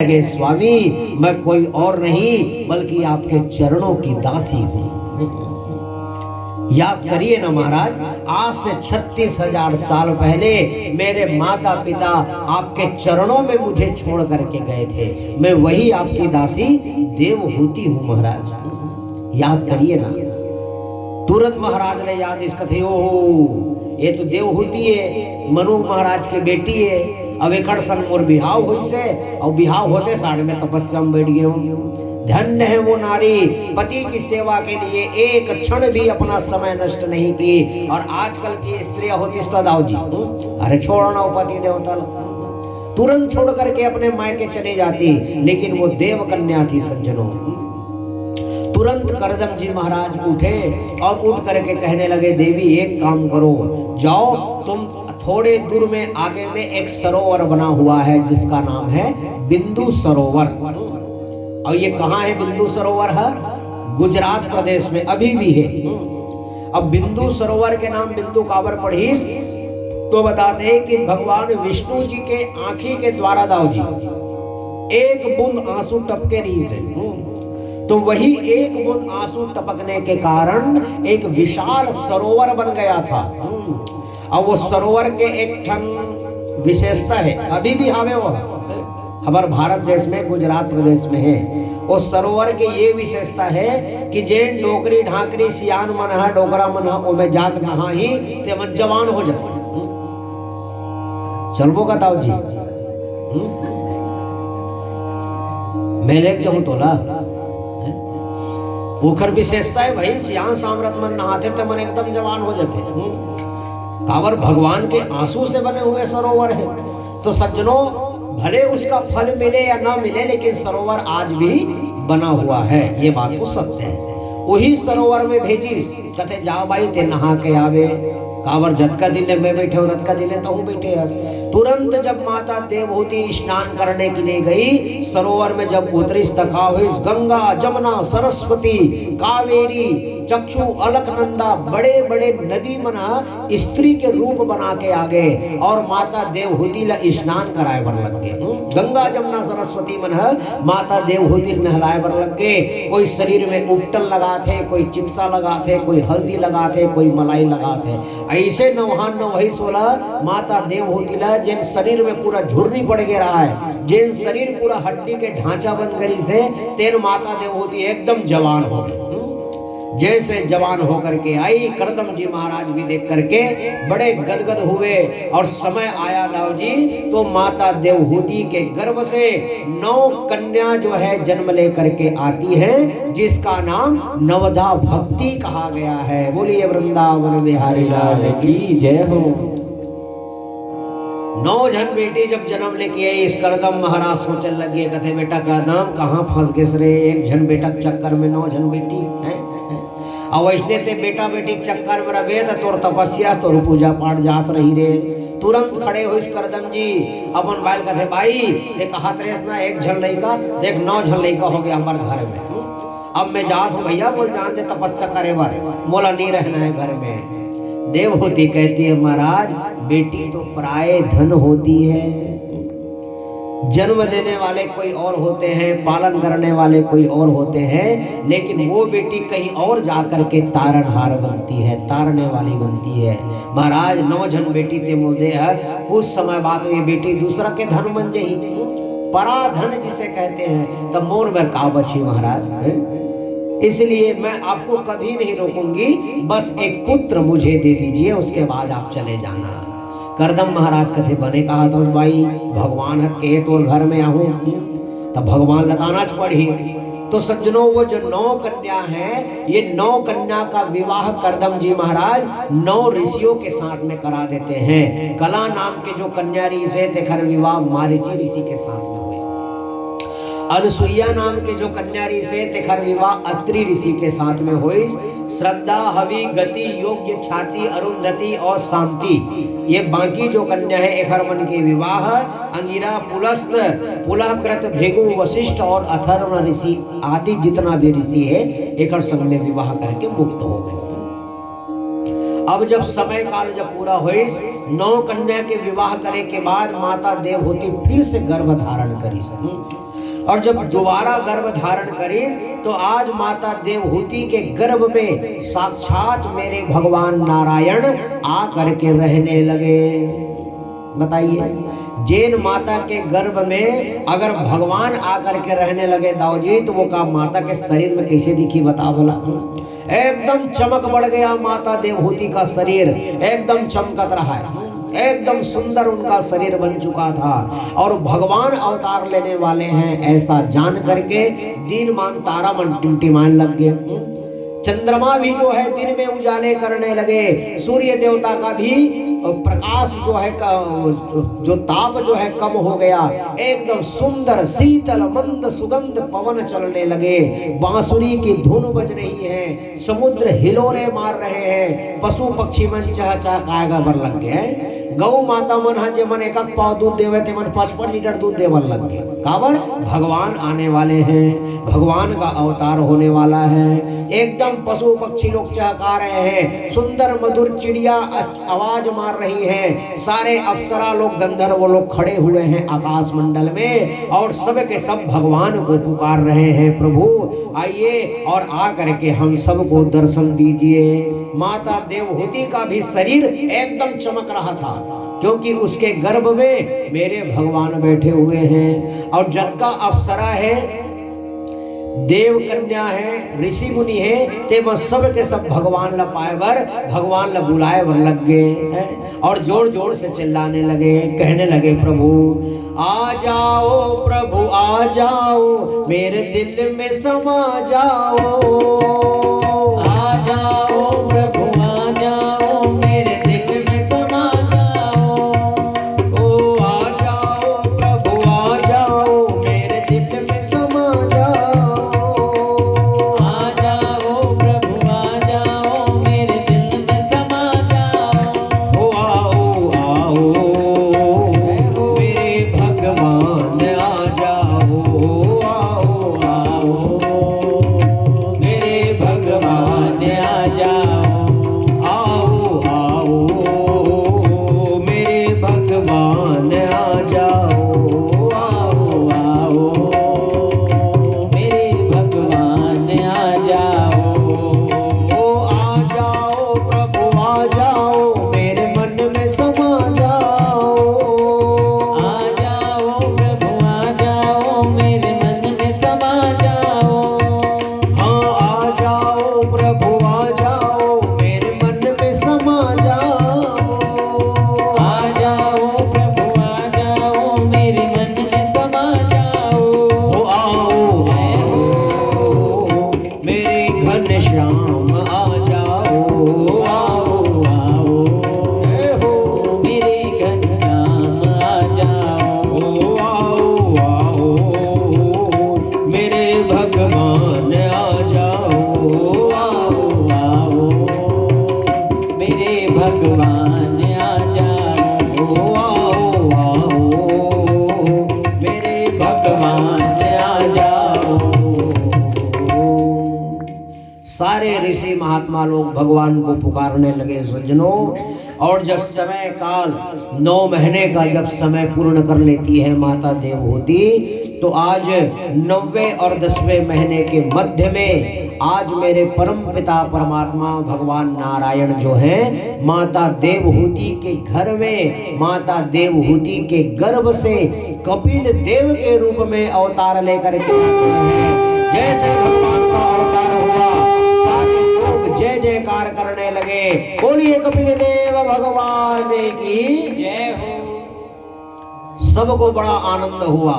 लगे, स्वामी मैं कोई और नहीं बल्कि आपके चरणों की दासी हूं। याद करिए ना महाराज, आज से 36,000 साल पहले मेरे माता पिता आपके चरणों में मुझे छोड़ करके गए थे। मैं वही आपकी दासी देवहूति हूं महाराज। याद करिए ना। तुरंत महाराज ने याद इस कथे, ओहो ये तो देवहूति है, मनु महाराज की बेटी है। अब एक सन मोर बिहाव हुई से, और बिहाव होते साढ़ में तपस्या में बैठ गए हूँ। धन्य है वो नारी, पति की सेवा के लिए एक क्षण भी अपना समय नष्ट नहीं की। और आजकल की स्त्रियां होती सदाव जी, अरे छोड़ना पति देवता, तुरंत छोड़ करके अपने मायके चले जाती। लेकिन वो देव कन्या थी सज्जनों। तुरंत करदम जी महाराज उठे और उठ करके कहने लगे, देवी एक काम करो, जाओ तुम थोड़े दूर में आगे में एक सरोवर बना हुआ है जिसका नाम है बिंदु सरोवर। और ये कहाँ है बिंदु सरोवर? है गुजरात प्रदेश में अभी भी है। अब बिंदु सरोवर के नाम बिंदु काबर पढ़ी तो बताते हैं कि भगवान विष्णु जी के आंखी के द्वारा दाव जी एक बूंद आंसू टपके रही से, तो वही एक बूंद आंसू टपकने के कारण एक विशाल सरोवर बन गया था। और वो सरोवर के एक ठन विशेषता है, अभी भी हमें वो हमारे भारत देश में गुजरात प्रदेश में है। उस सरोवर के ये विशेषता है कि जेन डोकरी ढाकरी सियान मन है डोकरा मन है ओमे जाग नहा ही ते मन जवान हो जाते। चलबो का ताऊ जी मैं लेके जाऊं तोला ओखर विशेषता है भाई, सियान सामरत मन नहाते तो मन एकदम जवान हो जाते। कावर भगवान के आंसू से बने हुए सरोवर है। तो सज्जनों भले उसका फल मिले या ना मिले, लेकिन सरोवर आज भी बना हुआ है, ये बात तो सत्य है। वही सरोवर में भेजी, कहते जाओ भाई ते नहा के आवे। कावर झटका दिले में बैठे हो, झटका दिले तो हूँ बैठे। तुरंत जब माता देवहूति स्नान करने के लिए गई, सरोवर में जब उतरी, तका हुई गंगा जमुना सरस्वती कावेरी चक्षु अलकनंदा बड़े बड़े नदी मना स्त्री के रूप बना के आ गए और माता देवहूति ला स्नान कराए बर लग गए। गंगा जमुना सरस्वती मन माता देवहूति नहलाए बर लग गए। कोई शरीर में उपटल लगाते, कोई चिकित्सा लगाते, कोई हल्दी लगाते, कोई मलाई लगाते। ऐसे नवहान नवही 16 माता देवहूति ला जिन शरीर में पूरा झुर्री पड़ गया रहा है, जिन शरीर पूरा हड्डी के ढांचा बन गई से, तेन माता देवहूति एकदम जवान हो गई। जैसे जवान होकर के आई, करदम जी महाराज भी देख करके बड़े गदगद हुए। और समय आया दाव जी तो माता देवहूति के गर्भ से 9 कन्या जो है जन्म लेकर के आती है, जिसका नाम नवधा भक्ति कहा गया है। बोलिए वृंदावन बिहारी लाल की जय हो। 9 जन बेटी जब जन्म लेके आई, इस करदम महाराज सोचने लगे, कहते बेटा का नाम कहाँ फंस गए रे, एक जन बेटा चक्कर में 9 जन बेटी है। और वैसने ते बेटा बेटी चक्कर में रहे तो तोर तपस्या तोर पूजा पाठ जात रही रे। तुरंत खड़े हो इस करदम जी अपन बाल कहते भाई देख हाथ रेस ना, एक झन लड़का देख 9 झन लड़का हो गया हमारे घर में। अब मैं जात हूँ भैया, बोल जान दे तपस्या करे बार, बोला नहीं रहना है घर में। देवहूति कहती है महाराज बेटी तो पराये धन होती है, जन्म देने वाले कोई और होते हैं, पालन करने वाले कोई और होते हैं, लेकिन वो बेटी कहीं और जाकर के तारणहार बनती है, तारने वाली बनती है। महाराज 9 जन बेटी ते मोदे कुछ समय बाद ये बेटी दूसरा के धन बन जाई, पराधन जिसे कहते हैं। तब मोर में का बची महाराज। इसलिए मैं आपको कभी नहीं रोकूंगी, बस एक पुत्र मुझे दे दीजिए, उसके बाद आप चले जाना। करदम महाराज कथे बने कहा तो भाई भगवान हत के तो घर में आहूं, तब भगवान लगाना पड़ी। तो सज्जनों वो जो 9 कन्या हैं, ये 9 कन्या का विवाह करदम जी महाराज 9 ऋषियों के साथ में करा देते हैं। कला नाम के जो कन्या ऋषि थे खर विवाह मारीची ऋषि के साथ में हुए। अनुसुईया नाम के जो कन्या ऋषि थे खर विवाह अत्रि ऋषि के साथ में हुई। श्रद्धा हवि गति योग्य ख्याति अरुंधति और शांति, ये बाकी जो कन्या है एक मन के विवाह अंगिरा पुलस्त पुलहकृत भृगु वशिष्ठ और अथर्व ऋषि आदि जितना भी ऋषि है एक संग में विवाह करके मुक्त हो गए। अब जब समय काल जब पूरा हुई, 9 कन्या के विवाह करे के बाद माता देवहूति फिर से गर्भ धारण करी। और जब दोबारा गर्भ धारण करी तो आज माता देवहूति के गर्भ में साक्षात मेरे भगवान नारायण आ करके रहने लगे। बताइए, जैन माता के गर्भ में अगर भगवान आकर के रहने लगे दाऊजी, तो वो का माता के शरीर में कैसे दिखी बता बोला। एकदम चमक बढ़ गया, माता देवहूति का शरीर एकदम चमकत रहा है, एकदम सुंदर उनका शरीर बन चुका था और भगवान अवतार लेने वाले हैं ऐसा जान करके दीनमान तारामन टिमटिमाने लग गए। चंद्रमा भी जो है दिन में उजाले करने लगे, सूर्य देवता का भी प्रकाश जो है जो ताप जो है कम हो गया, एकदम सुंदर शीतल मंद सुगंध पवन चलने लगे, बांसुरी की धुन बज रही है, समुद्र हिलोरे मार रहे हैं, पशु पक्षी मन चहचहाएगा बर लग गए। गौ माता मन जे मन एक पाव दूध देवे थे मन 55 लीटर दूध देवल लग गए। काबर भगवान आने वाले हैं, भगवान का अवतार होने वाला है। एकदम पशु पक्षी लोग चहका रहे हैं, सुंदर मधुर चिड़िया आवाज मार रही है, सारे अप्सरा लोग गंधर्व लोग खड़े हुए हैं आकाश मंडल में और सब के सब भगवान को पुकार रहे हैं, प्रभु आइए और आ करके हम सबको दर्शन दीजिए। माता देवहूति का भी शरीर एकदम चमक रहा था क्योंकि उसके गर्भ में मेरे भगवान बैठे हुए हैं और जग का अप्सरा है, देव कन्या है, ऋषि मुनि है, ते सब के सब भगवान ला पाए बर भगवान ला बुलाए बर लग गए हैं और जोर जोर से चिल्लाने लगे, कहने लगे प्रभु आ जाओ, प्रभु आ जाओ, मेरे दिल में समा जाओ, आ जाओ प्रभु आ जाओ, मेरे दिल में समा जाओ, ओ आ जाओ प्रभु आ जाओ, मेरे दिल में समा जाओ, आ जाओ प्रभु आ जाओ, मेरे दिल में समा जाओ, ओ आओ आओ मेरे भगवान आ जाओ, आओ आओ मेरे भगवान आ जाओ, आओ आओ मेरे भगवान आ जाओ, आओ आओ मेरे भगवान आ जाओ, ओ आ जाओ प्रभु आ जाओ, मेरे मन में समा जाओ, आ जाओ प्रभु आ जाओ, मेरे मन में समा जाओ, हाँ आ जाओ प्रभु आ जाओ, मेरे मन में समा जाओ, आ जाओ प्रभु आ जाओ, मेरे मन में समा जाओ, ओ आओ मेरे घनश्याम आ जाओ, आओ आओ मेरे घनश्याम आ जाओ, ओ आओ आओ मेरे भगवान आ जाओ, आओ आओ मेरे भगवान आ जाओ, आओ आओ मेरे भगवान आ जाओ। सारे ऋषि महात्मा लोग भगवान को पुकारने लगे सज्जनों, और जब समय काल 9 महीने का जब समय पूर्ण कर लेती है माता देवहूति, तो आज 9वें और 10वें महीने के मध्य में आज मेरे परम पिता परमात्मा भगवान नारायण जो है माता देवहूति के घर में, माता देवहूति के गर्भ से कपिल देव के रूप में अवतार लेकर के आते हैं। जैसे भगवान का अवतार हुआ, सारे लोग जय जयकार करने लगे, बोलिए कपिल देव भगवान की जय हो। सबको बड़ा आनंद हुआ,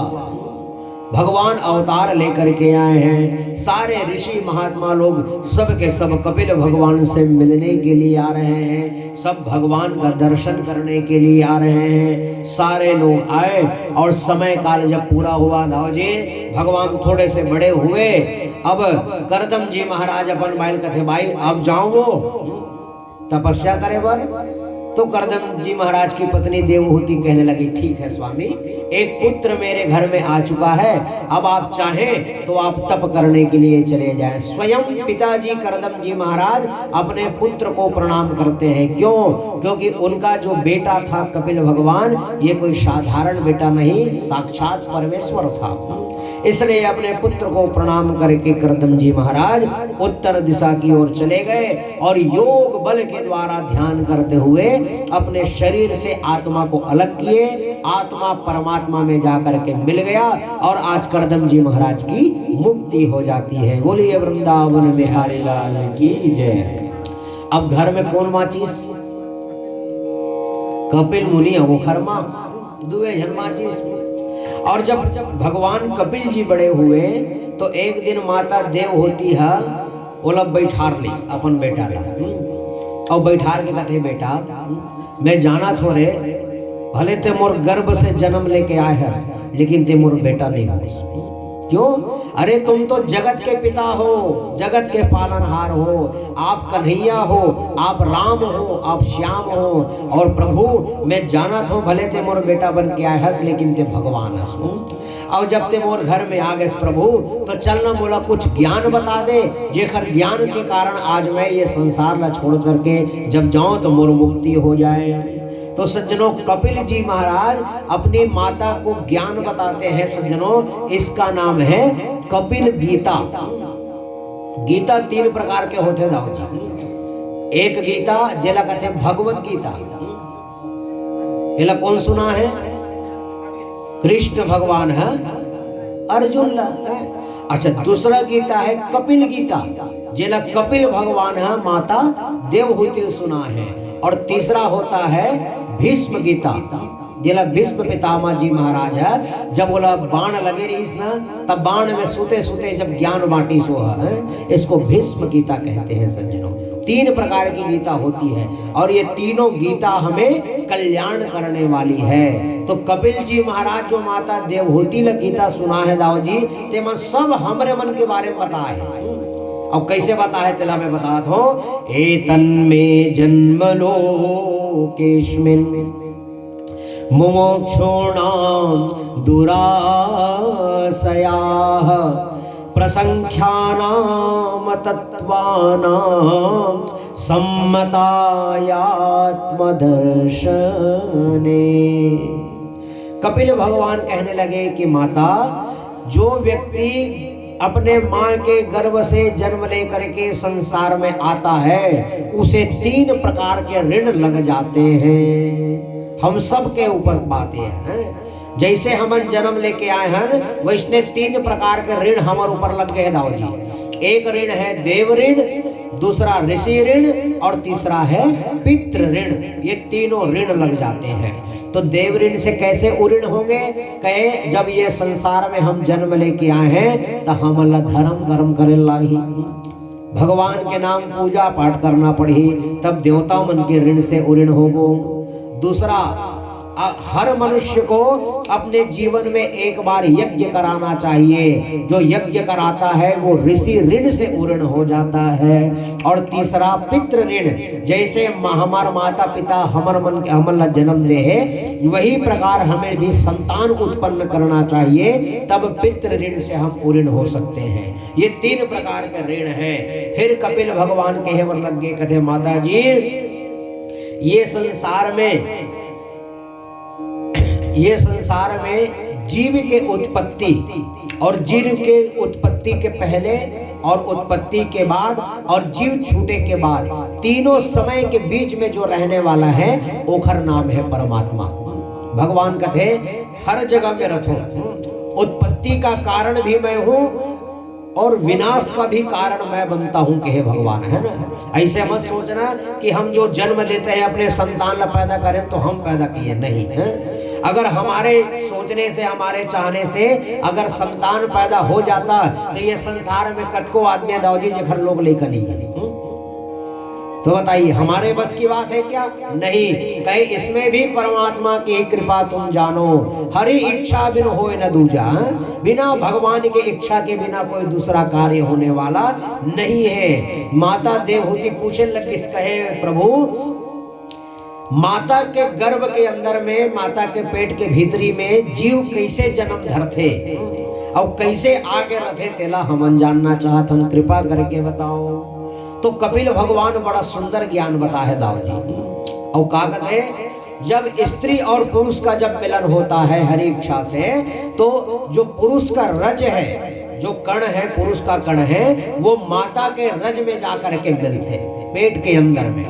भगवान अवतार लेकर के आए हैं। सारे ऋषि महात्मा लोग सब के सब कपिल भगवान से मिलने के लिए आ रहे हैं, सब भगवान का दर्शन करने के लिए आ रहे हैं। सारे लोग आए और समय काल जब पूरा हुआ दाऊजी, भगवान थोड़े से बड़े हुए, अब करदम जी महाराज अपन बाइल कथे भाई अब जाओ वो तपस्या करे बर। तो करदम जी महाराज की पत्नी देवहूति कहने लगी ठीक है स्वामी, एक पुत्र मेरे घर में आ चुका है, अब आप चाहें तो आप तप करने के लिए चले जाएं। स्वयं पिताजी करदम जी महाराज अपने पुत्र को प्रणाम करते हैं। क्यों? क्योंकि उनका जो बेटा था कपिल भगवान, ये कोई साधारण बेटा नहीं, साक्षात परमेश्वर था। इसलिए अपने पुत्र को प्रणाम करके करदम जी महाराज उत्तर दिशा की ओर चले गए और योग बल के द्वारा ध्यान करते हुए अपने शरीर से आत्मा को अलग किए। आत्मा परमात्मा में जाकर के मिल गया और आज करदम जी महाराज की मुक्ति हो जाती है। बोलिए वृंदावन बिहारी लाल की जय। अब घर में कौन माचिस? कपिल मुनि अवोखरमा दुए जन माचिस। और जब भगवान कपिल जी बड़े हुए तो एक दिन माता देव होती है ओला बैठार ली अपन बेटा ला और बैठार के कहते बेटा मैं जाना थोड़े भले ते मोर गर्भ से जन्म लेके आए है लेकिन ते मोर बेटा नहीं हो। क्यों? अरे तुम तो जगत के पिता हो, जगत के पालनहार हो, आप कन्हैया हो, आप राम हो, आप श्याम हो और प्रभु मैं जाना था भले ते मोर बेटा बन के आए हस लेकिन ते भगवान हस। और जब ते मोर घर में आ गए प्रभु तो चलना बोला कुछ ज्ञान बता दे जेकर ज्ञान के कारण आज मैं ये संसार ला छोड़ करके जब जाऊं तो मोर मुक्ति हो जाए। तो सज्जनों कपिल जी महाराज अपनी माता को ज्ञान बताते हैं। सज्जनों इसका नाम है कपिल गीता। गीता 3 प्रकार के होते दाऊ जी। एक गीता जेला कहते हैं भगवत गीता, ये कौन सुना है? कृष्ण भगवान है अर्जुन ला। अच्छा दूसरा गीता है कपिल गीता जेला कपिल भगवान है माता देवहूति सुना है। और तीसरा होता है भीष्म गीता जेला भीष्म पितामह जी महाराज है जब बोला बाण लगे रही ना तब बाण में सूते सूते जब ज्ञान बांटी सो है इसको भीष्म गीता कहते हैं। सज्जनों 3 प्रकार की गीता होती है और ये तीनों गीता हमें कल्याण करने वाली है। तो कपिल जी महाराज जो माता देवहूति ला गीता सुना है दाऊ जी ते मन सब हमरे मन के बारे में बता है। अब कैसे बता है तेला मैं बता दो। एतन में जन्मलो केस्मिन् मुमुक्षूणां दुराशयाः प्रसंख्यानां तत्त्वानां सम्मतायात्मदर्शने। कपिल भगवान कहने लगे कि माता जो व्यक्ति अपने माँ के गर्भ से जन्म लेकर के संसार में आता है उसे 3 प्रकार के ऋण लग जाते हैं। हम सब के ऊपर पाते हैं। जैसे हम जन्म लेके आए हैं वैसने 3 प्रकार के ऋण हमारे ऊपर लग गए दाऊ जी। एक ऋण है देव ऋण, दूसरा ऋषि ऋण और तीसरा है पितृ ऋण। ये तीनों ऋण लग जाते हैं। तो देव ऋण से कैसे उऋण होंगे? कहे जब ये संसार में हम जन्म लेके आए हैं तो हम धर्म कर्म करे लागी, भगवान के नाम पूजा पाठ करना पड़ी, तब देवताओं मन के ऋण से उऋण होगो। दूसरा हर मनुष्य को अपने जीवन में एक बार यज्ञ कराना चाहिए। जो यज्ञ कराता है वो ऋषि ऋण से उऋण हो जाता है। और तीसरा पितृ ऋण, जैसे हमार माता पिता हमर मन के हमला जन्म दे है वही प्रकार हमें भी संतान उत्पन्न करना चाहिए, तब पितृ ऋण से हम उऋण हो सकते हैं। ये 3 प्रकार के ऋण है। फिर कपिल भगवान कहे वर लगे कहते माता जी ये संसार में जीव के उत्पत्ति और जीव के उत्पत्ति के पहले और उत्पत्ति के बाद और जीव छूटे के बाद तीनों समय के बीच में जो रहने वाला है ओखर नाम है परमात्मा। भगवान कहते हर जगह में रखो, उत्पत्ति का कारण भी मैं हूँ और विनाश का भी कारण मैं बनता हूँ कहे भगवान, है ना। ऐसे मत सोचना कि हम जो जन्म देते हैं अपने संतान पैदा करें तो हम पैदा किए, नहीं है। अगर हमारे सोचने से हमारे चाहने से अगर संतान पैदा हो जाता तो ये संसार में कतको आदमी दाऊजी जेखर लोग लेकर नहीं है। तो बताइए हमारे बस की बात है क्या? नहीं। कहे इसमें भी परमात्मा की कृपा तुम जानो, हरि इच्छा बिन होए न दूजा। बिना भगवान की इच्छा के बिना कोई दूसरा कार्य होने वाला नहीं है। माता देवहूति पूछने लगी, कहे प्रभु माता के गर्भ के अंदर में, माता के पेट के भीतरी में जीव कैसे जन्म धरते और कैसे आगे रथे तेला हमन जानना चाहतन, कृपा करके बताओ। तो कपिल भगवान बड़ा सुंदर ज्ञान बता है दाऊ जी। और का कहते जब स्त्री और पुरुष का जब मिलन होता है हरि इच्छा से, तो जो पुरुष का रज है, जो कण है, पुरुष का कण है, वो माता के रज में जाकर के मिलते, पेट के अंदर में,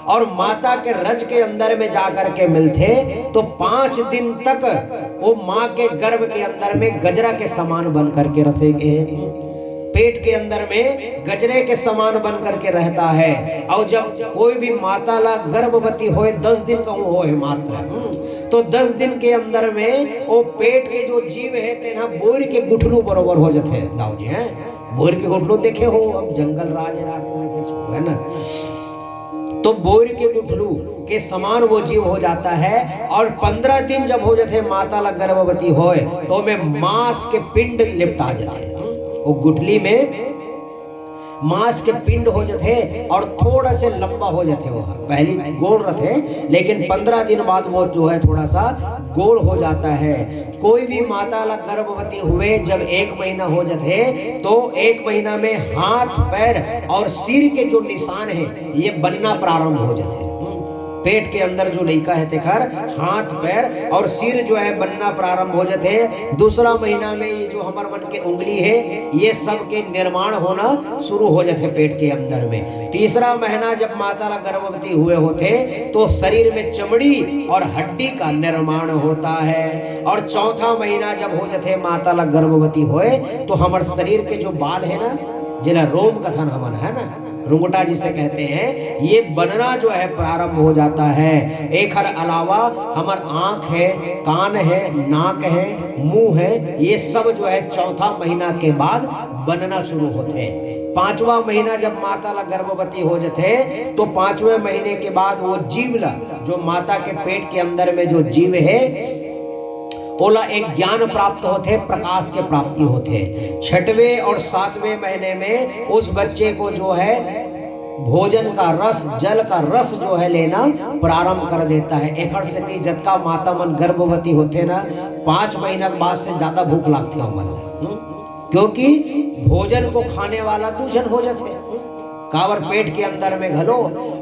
और माता के रज के अंदर में जाकर के मिलते, तो 5 दिन तक वो माँ के गर्भ के अंदर में गजरा के समान बन करके रखेंगे, पेट के अंदर में गजरे के समान बन करके रहता है। और जब कोई भी माता ला गर्भवती होए 10 दिन का हो मात्र, तो 10 दिन के अंदर में वो पेट के जो जीव है तेना बोर के गुठलू बरोबर हो जाते हैं। दाऊ जी हैं बोर के गुठलू देखे हो, अब जंगल राज है ना, तो बोर के गुठलू के समान वो जीव हो जाता है। और 15 दिन जब हो जाते माता ला गर्भवती होए, तो में मांस के पिंड लिपट आ जाते, वो गुठली में मांस के पिंड हो जाते और थोड़ा से लंबा हो जाते, वो पहली गोल रहते, लेकिन 15 दिन बाद वो जो है थोड़ा सा गोल हो जाता है। कोई भी माता ला गर्भवती हुए जब 1 महीना हो जाते, तो 1 महीना में हाथ पैर और सिर के जो निशान है ये बनना प्रारंभ हो जाते, पेट के अंदर जो लड़का है तेखर हाथ पैर और सिर जो है बनना प्रारंभ हो जाते हैं। दूसरा महीना में ये जो हमार मन के उंगली है ये सब के निर्माण होना शुरू हो जाते पेट के अंदर में। तीसरा महीना जब माता ला गर्भवती हुए होते, तो शरीर में चमड़ी और हड्डी का निर्माण होता है। और चौथा महीना जब हो जाते माता ला गर्भवती होए, तो हमारे शरीर के जो बाल है ना, जिला रोम कथन हमन है ना, रुंगटा जिसे कहते हैं, ये बनना जो है प्रारंभ हो जाता है। एक हर अलावा हमार आंख है, कान है, नाक है, मुंह है, ये सब जो है चौथा महीना के बाद बनना शुरू होते हैं। 5वां महीना जब माता ला गर्भवती हो जाते, तो 5वें महीने के बाद वो जीव ला, जो माता के पेट के अंदर में जो जीव है, ओला एक ज्ञान प्राप्त होते, प्रकाश के प्राप्ति होते। 6वें और 7वें महीने में उस बच्चे को जो है भोजन का रस, जल का रस जो है लेना प्रारंभ कर देता है। एक से जतका माता मन गर्भवती होते ना, 5 महीना बाद से ज्यादा भूख लगती है मन, क्योंकि भोजन को खाने वाला दूजन हो जाते कावर पेट के अंदर में घलो,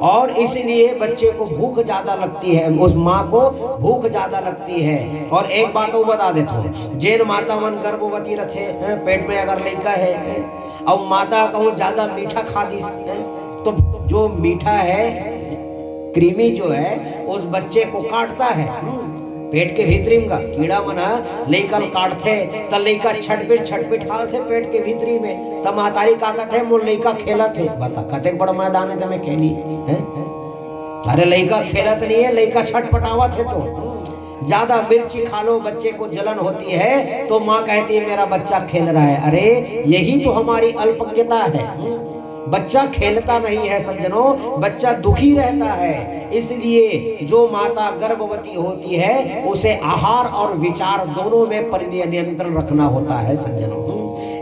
और इसलिए बच्चे को भूख ज्यादा लगती है, उस माँ को भूख ज्यादा लगती है। और एक बात वो बता देता हूँ, जैन माता मन गर्भवती रखे पेट में अगर लड़का है और माता कहूँ ज्यादा मीठा खा दी, तो जो मीठा है कृमि जो है उस बच्चे को काटता है, पेट के भीतरी में कीड़ा मना लइका काटते, त लइका छटपिट हालते पेट के भीतरी में, तब महतारी का कहते मोर लइका खेलत है। बता कते बड़ा मैदान है तमें खेली है? अरे लइका खेलत नहीं है, लइका छटपटावत है। तो ज्यादा मिर्ची खा लो बच्चे को जलन होती है, तो माँ कहती है मेरा बच्चा खेल रहा है। अरे यही तो हमारी अल्पज्ञता है, बच्चा खेलता नहीं है सज्जनों, बच्चा दुखी रहता है। इसलिए जो माता गर्भवती होती है उसे आहार और विचार दोनों में नियंत्रण रखना होता है सज्जनों।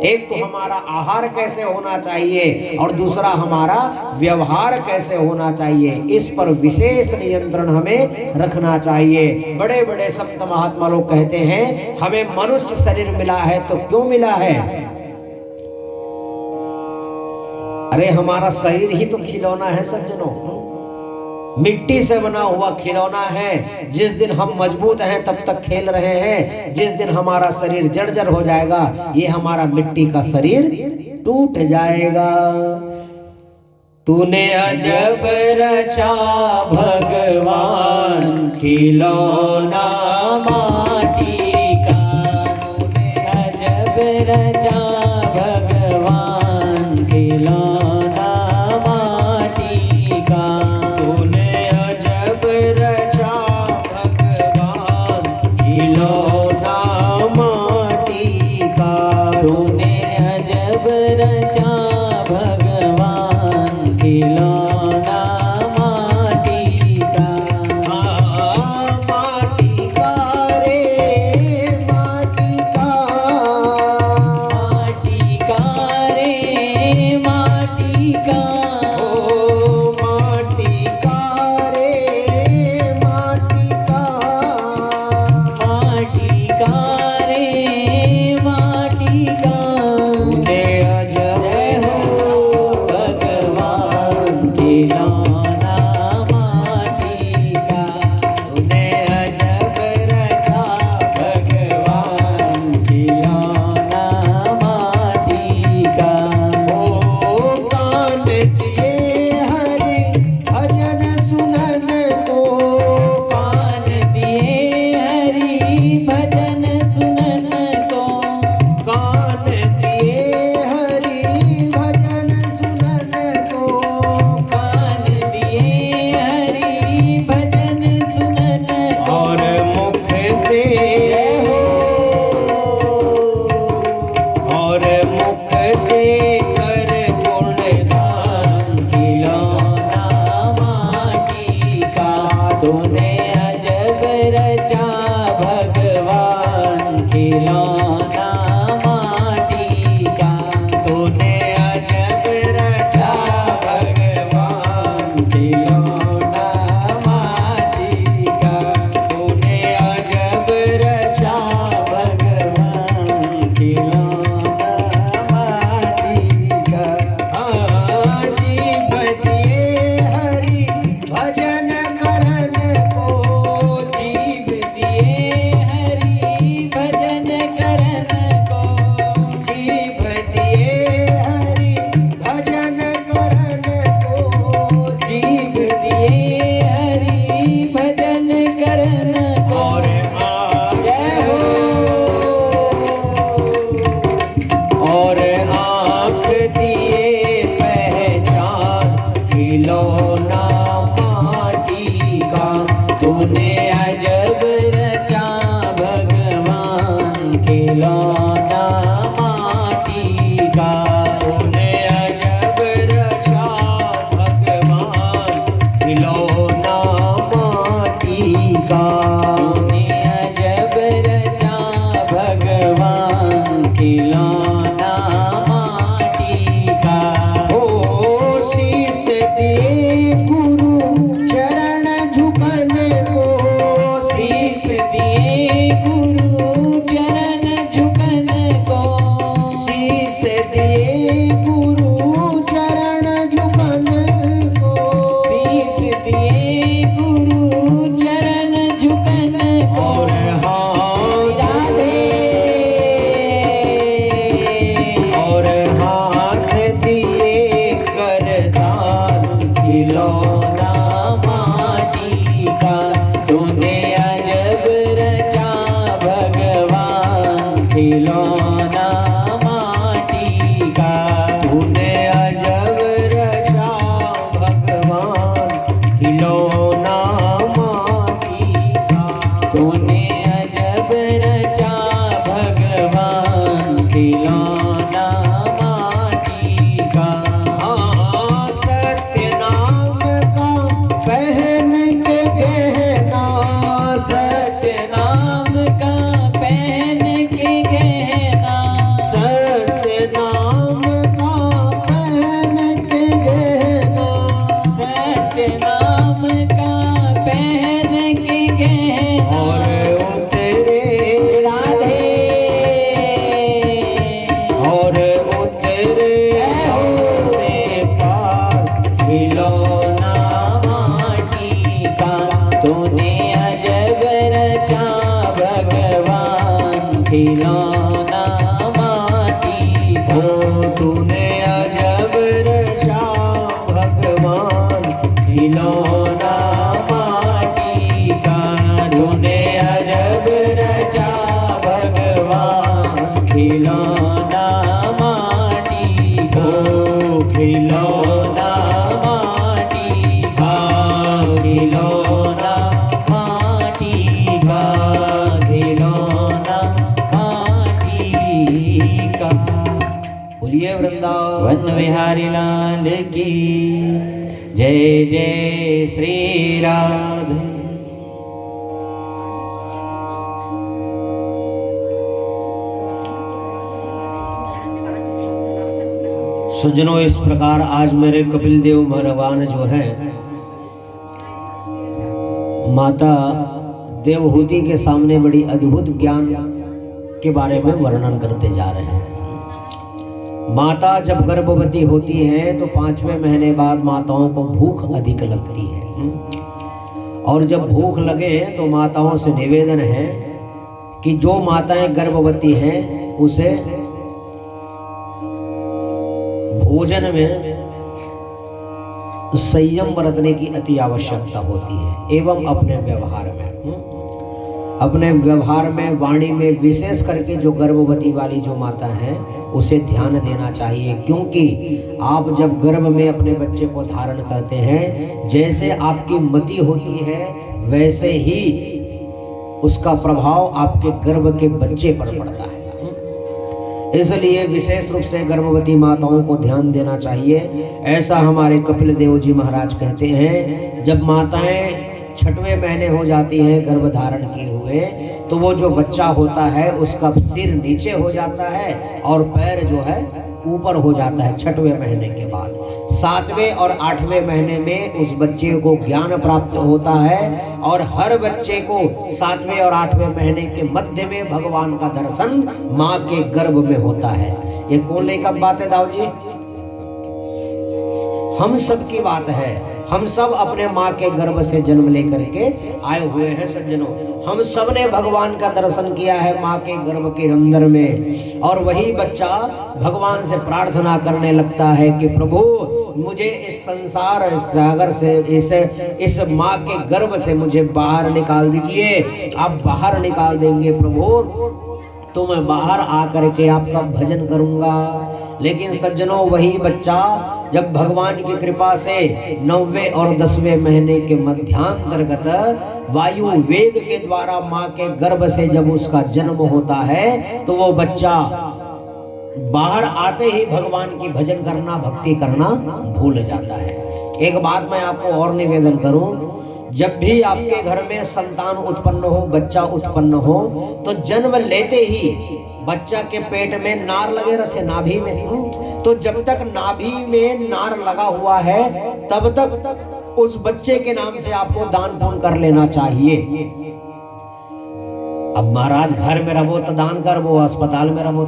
एक तो हमारा आहार कैसे होना चाहिए और दूसरा हमारा व्यवहार कैसे होना चाहिए, इस पर विशेष नियंत्रण हमें रखना चाहिए। बड़े बड़े संत महात्मा लोग कहते हैं हमें मनुष्य शरीर मिला है तो क्यों मिला है? अरे हमारा शरीर ही तो खिलौना है सज्जनों, मिट्टी से बना हुआ खिलौना है। जिस दिन हम मजबूत हैं तब तक खेल रहे हैं, जिस दिन हमारा शरीर जर्जर हो जाएगा, ये हमारा मिट्टी का शरीर टूट जाएगा। तूने अजब रचा भगवान खिलौना माटी का, तूने अजब रचा भगवान खिलौना माटी का, तूने अजब रचा भगवान खिलौना माटी का, तूने अजब रचा भगवान खिलौना माटी का। माटी का रे माटी का, माटी का से कर गुणगान खिलौना माटी का तूने अजब रचा भगवान खिलौना माटी का तूने अजब रचा भगवान खिलौना माटी का तूने अजब रचा भगवान खिलौना माटी का जीव दिए हरि भजन करन को जीव दिए हरि भजन करन को जीव दिए हरि भजन करन को जीव दिए हरि भजन करन को और आँख दिए पहचान खिलौना माटी का तूने अजब रचा भगवान खिलौना माटी का तूने अजब रचा भगवान खिलौना माटी का तूने अजब रचा भगवान खिलौना माटी का ओ शीश दिए गुरु चरण झुकन को शीश दिए गुरु चरण झुकन को शीश दिए गुरु चरण झुकन को शीश दिए गुरु चरण झुकन को और और हाथ दिए करतार खिलौना माटी का तूने अजब रचा भगवान खिलौना माटी का तूने अजब रचा भगवान खिलौना माटी का तूने अजब रचा भगवान खिलौना माटी का सत्य नाम का पहन के गहना सत्य नाम का पहन के गहना सत्य नाम का पहन के गहना सत्य नाम का पहन के गहना और उतरे राधे और उतरे से पार खिलौना माटी का तूने अजब रचा भगवान खिलौना माटी का तूने अजब रचा भगवान खिलौना माटी का तूने अजब रचा भगवान खिलौना माटी को खिलौना माटी का खिलौना माटी का खिलौना माटी का बोलिए वृंदावन विहारी लाल की जय जय श्री राधे। सुजनों इस प्रकार आज मेरे कपिल देव भगवान जो है माता देवहूति के सामने बड़ी अद्भुत ज्ञान के बारे में वर्णन करते जा रहे हैं। माता जब गर्भवती होती है तो 5वें महीने बाद माताओं को भूख अधिक लगती है और जब भूख लगे तो माताओं से निवेदन है कि जो माताएं गर्भवती हैं उसे भोजन में संयम बरतने की अति आवश्यकता होती है एवं अपने व्यवहार में वाणी में विशेष करके जो गर्भवती वाली जो माता है उसे ध्यान देना चाहिए, क्योंकि आप जब गर्भ में अपने बच्चे को धारण करते हैं जैसे आपकी मति होती है वैसे ही उसका प्रभाव आपके गर्भ के बच्चे पर पड़ता है। इसलिए विशेष रूप से गर्भवती माताओं को ध्यान देना चाहिए। ऐसा हमारे कपिल देव जी महाराज कहते हैं, जब माताएं 6वें महीने हो जाती हैं गर्भ धारण किए हुए, तो वो जो बच्चा होता है उसका सिर नीचे हो जाता है और पैर जो है ऊपर हो जाता है 6वें महीने के बाद। 7वें और 8वें महीने में उस बच्चे को ज्ञान प्राप्त होता है और हर बच्चे को 7वें और 8वें महीने के मध्य में भगवान का दर्शन माँ के गर्भ में होता है। ये कौन लेकर बात है दाऊ जी? हम सब की बात है। हम सब अपने माँ के गर्भ से जन्म लेकर के आए हुए हैं सज्जनों। हम सब ने भगवान का दर्शन किया है माँ के गर्भ के अंदर में, और वही बच्चा भगवान से प्रार्थना करने लगता है कि प्रभु मुझे इस संसार सागर से, इस माँ के गर्भ से मुझे बाहर निकाल दीजिए। आप बाहर निकाल देंगे प्रभु तो मैं बाहर आकर के आपका भजन करूंगा। लेकिन सज्जनों, वही बच्चा जब भगवान की कृपा से 9वें और 10वें महीने के मध्यांतर्गत वायु वेग के द्वारा माँ के गर्भ से जब उसका जन्म होता है, तो वो बच्चा बाहर आते ही भगवान की भजन करना, भक्ति करना भूल जाता है। एक बात मैं आपको और निवेदन करूं, जब भी आपके घर में संतान उत्पन्न हो, बच्चा उत्पन्न हो, तो जन्म लेते ही बच्चा के पेट में नार लगे रहते, नाभि में। तो जब तक नाभि में नार लगा हुआ है तब तक उस बच्चे के नाम से आपको दान पुण्य कर लेना चाहिए। अब महाराज घर में रहो तो दान कर, वो अस्पताल में रहो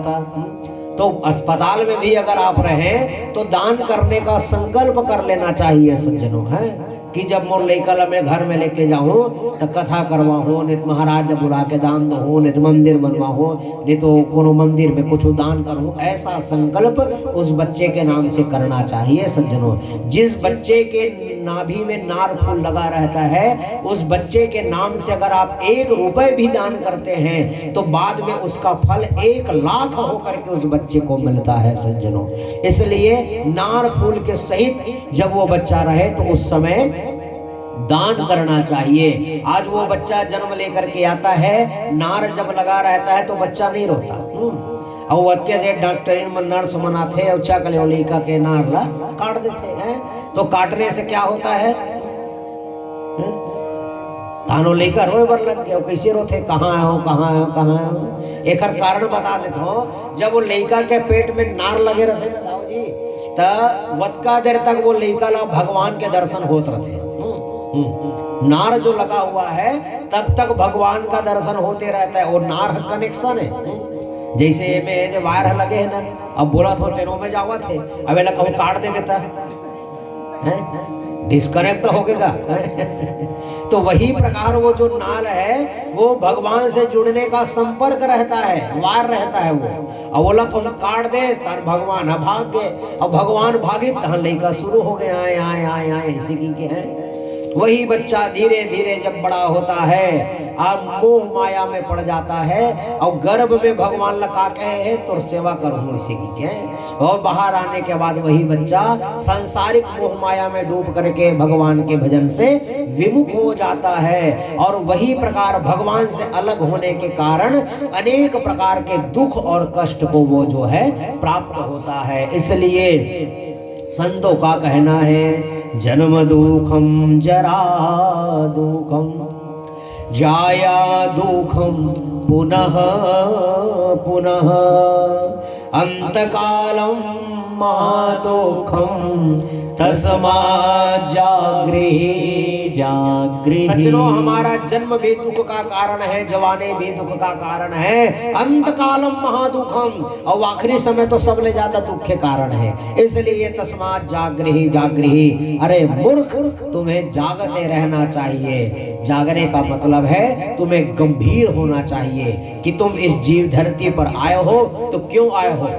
तो अस्पताल में भी अगर आप रहे तो दान करने का संकल्प कर लेना चाहिए सज्जनों, है कि जब मोर लेकर मैं घर में लेके जाऊं तो कथा करवाऊं, नित महाराज जब बुला के दान दो, नित मंदिर बनवाऊं, नहीं तो कोनो मंदिर में कुछ दान करूं। ऐसा संकल्प उस बच्चे के नाम से करना चाहिए सज्जनों। जिस बच्चे के नाभि में नार फूल लगा रहता है, उस बच्चे के नाम से अगर आप 1 रुपए भी दान करते हैं तो बाद में उसका फल 1 लाख होकर के उस बच्चे को मिलता है सज्जनों। इसलिए नार फूल के सहित जब वो बच्चा रहे तो उस समय दान करना चाहिए। आज वो बच्चा जन्म लेकर के आता है, नार जब लगा रहता है तो बच्चा नहीं रोता, और डॉक्टर नर्स मनाते उच्चा कलियोलिका के नार ला काट देते हैं। तो काटने से क्या होता है? तानो लेकर रोए बर लग गया, कैसे रोते, कहाँ आयो कहाँ आयो कहाँ आयो। एक कारण बता देता हूँ, जब वो लड़का के पेट में नार लगे रहते ना दाऊ जी, तो वतका देर तक वो लड़का ला भगवान के दर्शन होते रहते। नार जो लगा हुआ है तब तक भगवान का दर्शन होते रहता है। और नार कनेक्शन है, जैसे में वायर लगे है ना, अब बोला तो ट्रेनों में जावा थे, अब कहूँ काट दे बेटा डिस्कनेक्ट हो गएगा। तो वही प्रकार वो जो नाल है वो भगवान से जुड़ने का संपर्क रहता है, वार रहता है वो। अब बोला तुम काट दे तन भगवान भाग गए, अब भगवान भागे तहन लेकर शुरू हो गए आए आए आए आए ऐसे की के हैं। वही बच्चा धीरे धीरे जब बड़ा होता है और मोह माया में पड़ जाता है, और गर्भ में भगवान लगा के है तो सेवा करूँ इसी की है। और बाहर आने के बाद वही बच्चा सांसारिक मोह माया में डूब करके भगवान के भजन से विमुख हो जाता है, और वही प्रकार भगवान से अलग होने के कारण अनेक प्रकार के दुख और कष्ट को वो जो है प्राप्त होता है। इसलिए संतों का कहना है, जन्म दुखम जरा दुखम जाया दुखम पुनः पुनः अंतकालम महादुखम तस्मात् जागृहि जागृहि। सज्जनों, हमारा जन्म भी दुख का कारण है, जवानी भी दुख का कारण है, अंतकालम महादुखम, और आखिरी समय तो सबले ज्यादा दुख के कारण है। इसलिए तस्मात् जागृहि जागृहि, अरे मूर्ख तुम्हें जागते रहना चाहिए। जागने का मतलब है तुम्हें गंभीर होना चाहिए कि तुम इस जीव धरती पर आए हो तो क्यों आए हो?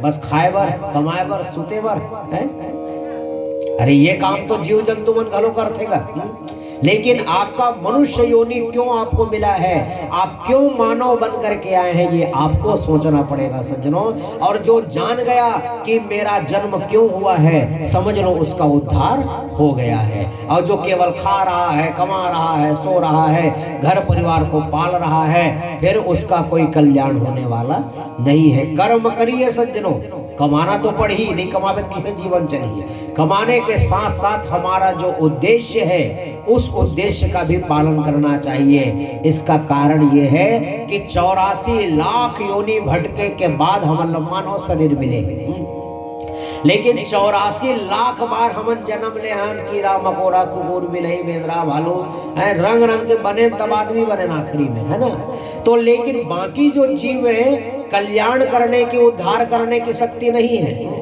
बस खाए बर, कमाए बर, सुते बर है? अरे ये काम तो जीव जंतु मन घलो करथेगा, लेकिन आपका मनुष्य योनि क्यों आपको मिला है, आप क्यों मानव बन करके आए हैं, ये आपको सोचना पड़ेगा सज्जनों। और जो जान गया कि मेरा जन्म क्यों हुआ है, समझ लो उसका उद्धार हो गया है। और जो केवल खा रहा है, कमा रहा है, सो रहा है, घर परिवार को पाल रहा है, फिर उसका कोई कल्याण होने वाला नहीं है। कर्म करिए सज्जनों, कमाना तो पड़ ही, नहीं कमावे किसे जीवन चलिए। कमाने के साथ साथ हमारा जो उद्देश्य है उस उद्देश्य का भी पालन करना चाहिए। इसका कारण ये है कि 84 लाख योनि भटके के बाद हम मानव शरीर मिले, लेकिन 84 लाख बार हम जन्म ले हन, कीड़ा मकोड़ा कुकुर बिलई बेंदरा भालू रंग रंग के बने तब आदमी बने आखिरी में, है ना। तो लेकिन बाकी जो जीव है कल्याण करने की, उद्धार करने की शक्ति नहीं है।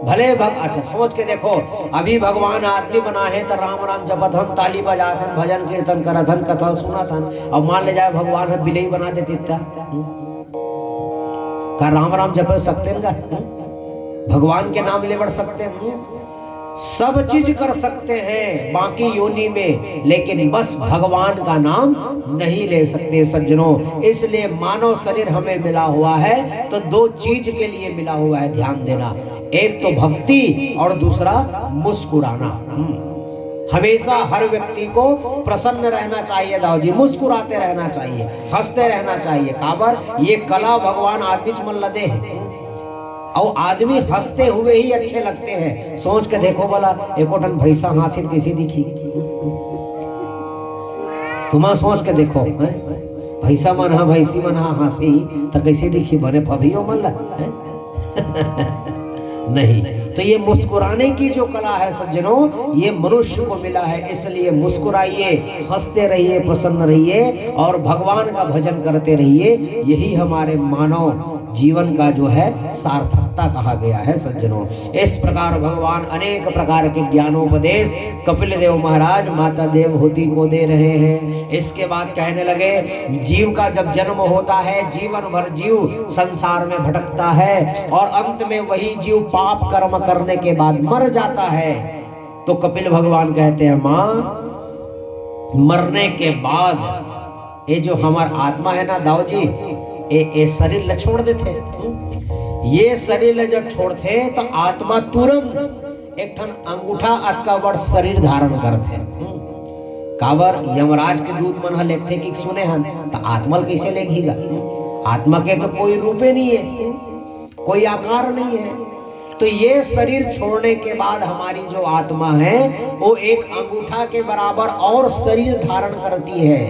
भले अच्छा सोच के देखो, अभी भगवान आदमी बना है तो राम राम जपत हम, ताली बजाथन, भजन कीर्तन करथन, कथा सुनाथन। अब मान ले जाए भगवान है बिलई बना देते का राम राम जप सकते हैं, भगवान के नाम ले बढ़ सकते हैं, सब चीज कर सकते हैं बाकी योनि में, लेकिन बस भगवान का नाम नहीं ले सकते सज्जनों। इसलिए मानव शरीर हमें मिला हुआ है तो दो चीज के लिए मिला हुआ है, ध्यान देना। एक तो भक्ति और दूसरा मुस्कुराना। हमेशा हर व्यक्ति को प्रसन्न रहना चाहिए दाऊजी, मुस्कुराते रहना चाहिए, हंसते रहना चाहिए। काबर ये कला भगवान आदमी चमल दे है, और आदमी हंसते हुए ही अच्छे लगते हैं। सोच के देखो भला, एको टन भैंसा हासिल कैसी दिखी, तुम्हारा सोच के देखो, भैंसा मन हा भैंसी मन हा हंसी तो कैसी दिखी, बने फभियो मन नहीं। तो ये मुस्कुराने की जो कला है सज्जनों, ये मनुष्य को मिला है। इसलिए मुस्कुराइए, हंसते रहिए, प्रसन्न रहिए और भगवान का भजन करते रहिए। यही हमारे मानव जीवन का जो है सार्थकता कहा गया है सज्जनों। इस प्रकार भगवान अनेक प्रकार के ज्ञानोपदेश कपिल देव महाराज माता देवहूति को दे रहे हैं। इसके बाद कहने लगे, जीव का जब जन्म होता है, जीवन भर जीव संसार में भटकता है और अंत में वही जीव पाप कर्म करने के बाद मर जाता है। तो कपिल भगवान कहते हैं, माँ, मरने के बाद ये जो हमारा आत्मा है ना दाऊ जी, ये शरीर ल छोड़ देते, ये शरीर ल जब छोड़ते तो आत्मा तुरंत एक ठन अंगूठा अतका बड़ शरीर धारण करते। काबर यमराज के दूत मन लेते कि सुने हन तो आत्मा कैसे लेगीगा, आत्मा के तो कोई रूपे नहीं है, कोई आकार नहीं है। तो ये शरीर छोड़ने के बाद हमारी जो आत्मा है वो एक अंगूठा के बराबर और शरीर धारण करती है।